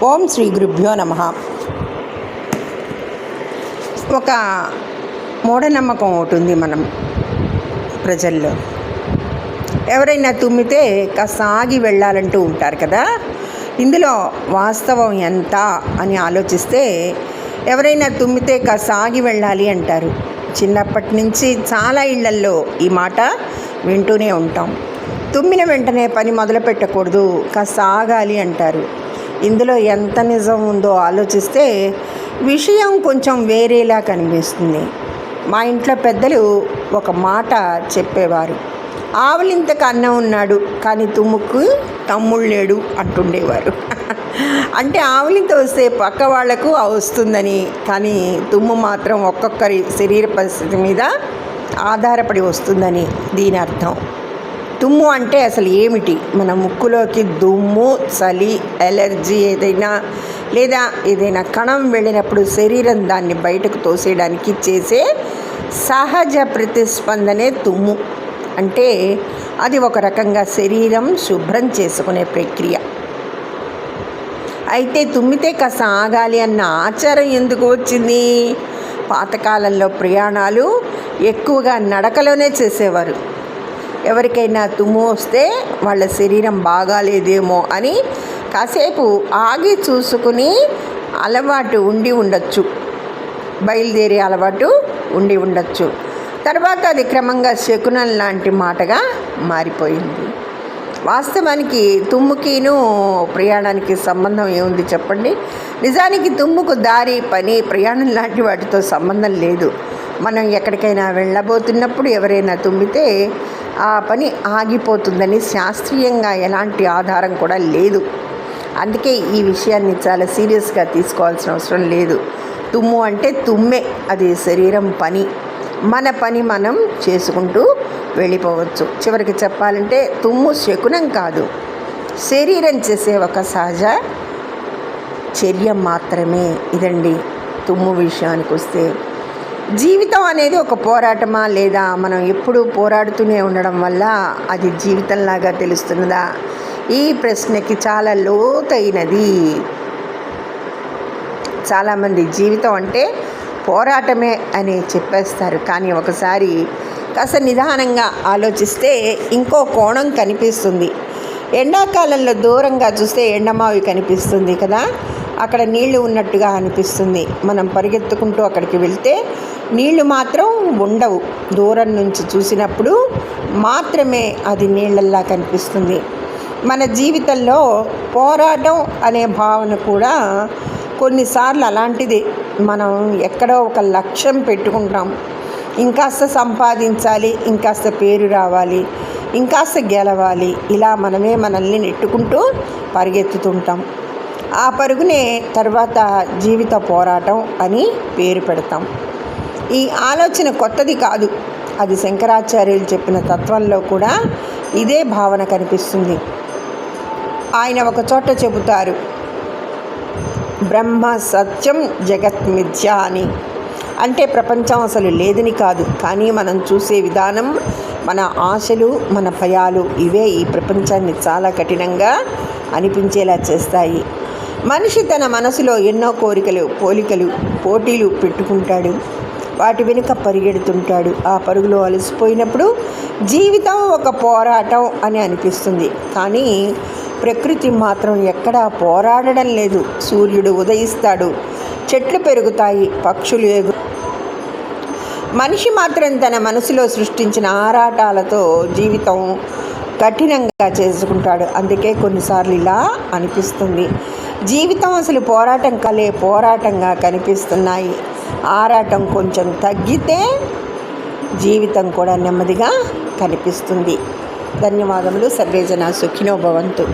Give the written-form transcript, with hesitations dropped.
ఓం శ్రీ గురుభ్యో నమః. ఒక మూఢనమ్మకం ఒకటి ఉంది మనం ప్రజల్లో. ఎవరైనా తుమ్మితే కాస్త ఆగి వెళ్ళాలంటూ ఉంటారు కదా. ఇందులో వాస్తవం ఎంత అని ఆలోచిస్తే ఎవరైనా తుమ్మితే కాస్త ఆగి వెళ్ళాలి అంటారు. చిన్నప్పటి నుంచి చాలా ఇళ్లల్లో ఈ మాట వింటూనే ఉంటాం. తుమ్మిన వెంటనే పని మొదలు పెట్టకూడదు, కాస్త ఆగాలి అంటారు. ఇందులో ఎంత నిజం ఉందో ఆలోచిస్తే విషయం కొంచెం వేరేలా కనిపిస్తుంది. మా ఇంట్లో పెద్దలు ఒక మాట చెప్పేవారు. ఆవులింతకు అన్నం ఉన్నాడు కానీ తుమ్ముకు తమ్ముళ్ళు లేడు అంటుండేవారు. అంటే ఆవులింత వస్తే పక్క వాళ్లకు వస్తుందని, కానీ తుమ్ము మాత్రం ఒక్కొక్కరి శరీర పరిస్థితి మీద ఆధారపడి వస్తుందని దీని అర్థం. తుమ్ము అంటే అసలు ఏమిటి? మన ముక్కులోకి దుమ్ము, చలి, ఎలర్జీ ఏదైనా కణం వెళ్ళినప్పుడు శరీరం దాన్ని బయటకు తోసేయడానికి చేసే సహజ ప్రతిస్పందనే తుమ్ము. అంటే అది ఒక రకంగా శరీరం శుభ్రం చేసుకునే ప్రక్రియ. అయితే తుమ్మితే కాస్త ఆగాలి అన్న ఆచారం ఎందుకు వచ్చింది? పాతకాలంలో ప్రయాణాలు ఎక్కువగా నడకలోనే చేసేవారు. ఎవరికైనా తుమ్ము వస్తే వాళ్ళ శరీరం బాగాలేదేమో అని కాసేపు ఆగి చూసుకుని అలవాటు ఉండి ఉండొచ్చు, బయలుదేరే అలవాటు ఉండి ఉండొచ్చు. తర్వాత అది క్రమంగా శకునం లాంటి మాటగా మారిపోయింది. వాస్తవానికి తుమ్ముకిను ప్రయాణానికి సంబంధం ఏముంది చెప్పండి? నిజానికి తుమ్ముకు దారి, పని, ప్రయాణం లాంటి వాటితో సంబంధం లేదు. మనం ఎక్కడికైనా వెళ్ళబోతున్నప్పుడు ఎవరైనా తుమ్మితే ఆ పని ఆగిపోతుందని శాస్త్రీయంగా ఎలాంటి ఆధారం కూడా లేదు. అందుకే ఈ విషయాన్ని చాలా సీరియస్గా తీసుకోవాల్సిన అవసరం లేదు. తుమ్ము అంటే తుమ్మే, అది శరీరం పని. మన పని మనం చేసుకుంటూ వెళ్ళిపోవచ్చు. చివరికి చెప్పాలంటే తుమ్ము శకునం కాదు, శరీరం చేసే ఒక సహజ చర్య మాత్రమే. ఇదండి తుమ్ము విషయానికి వస్తే. జీవితం అనేది ఒక పోరాటమా, లేదా మనం ఎప్పుడూ పోరాడుతూనే ఉండడం వల్ల అది జీవితంలాగా తెలుస్తున్నదా? ఈ ప్రశ్నకి చాలా లోతైనది. చాలామంది జీవితం అంటే పోరాటమే అని చెప్పేస్తారు, కానీ ఒకసారి కాస్త నిదానంగా ఆలోచిస్తే ఇంకో కోణం కనిపిస్తుంది. ఎండాకాలంలో దూరంగా చూస్తే ఎండమావి కనిపిస్తుంది కదా, అక్కడ నీళ్లు ఉన్నట్టుగా అనిపిస్తుంది. మనం పరిగెత్తుకుంటూ అక్కడికి వెళ్తే నీళ్లు మాత్రం ఉండవు. దూరం నుంచి చూసినప్పుడు మాత్రమే అది నీళ్ళల్లా కనిపిస్తుంది. మన జీవితంలో పోరాటం అనే భావన కూడా కొన్నిసార్లు అలాంటిది. మనం ఎక్కడో ఒక లక్ష్యం పెట్టుకుంటాం, ఇంకాస్త సంపాదించాలి, ఇంకాస్త పేరు రావాలి, ఇంకాస్త గెలవాలి, ఇలా మనల్ని నెట్టుకుంటూ పరిగెత్తుతుంటాం. ఆ పరుగునే తర్వాత జీవిత పోరాటం అని పేరు పెడతాం. ఈ ఆలోచన కొత్తది కాదు. అది శంకరాచార్యులు చెప్పిన తత్వంలో కూడా ఇదే భావన కనిపిస్తుంది. ఆయన ఒక చోట చెబుతారు, బ్రహ్మ సత్యం జగత్ మిథ్య అని. అంటే ప్రపంచం అసలు లేదని కాదు, కానీ మనం చూసే విధానం, మన ఆశలు, మన భయాలు ఇవే ఈ ప్రపంచాన్ని చాలా కఠినంగా అనిపించేలా చేస్తాయి. మనిషి తన మనసులో ఎన్నో కోరికలు, పోటీలు పెట్టుకుంటాడు. వాటి వెనుక పరిగెడుతుంటాడు. ఆ పరుగులో అలసిపోయినప్పుడు జీవితం ఒక పోరాటం అని అనిపిస్తుంది. కానీ ప్రకృతి మాత్రం ఎక్కడా పోరాడడం లేదు. సూర్యుడు ఉదయిస్తాడు, చెట్లు పెరుగుతాయి, పక్షులు మనిషి మాత్రం తన మనసులో సృష్టించిన ఆరాటాలతో జీవితం కఠినంగా చేసుకుంటాడు. అందుకే కొన్నిసార్లు ఇలా అనిపిస్తుంది, జీవితం అసలు పోరాటంగా కనిపిస్తున్నాయి. ఆరాటం కొంచెం తగ్గితే జీవితం కూడా నెమ్మదిగా కనిపిస్తుంది. ధన్యవాదములు. సర్వేజన సుఖినో భవంతు.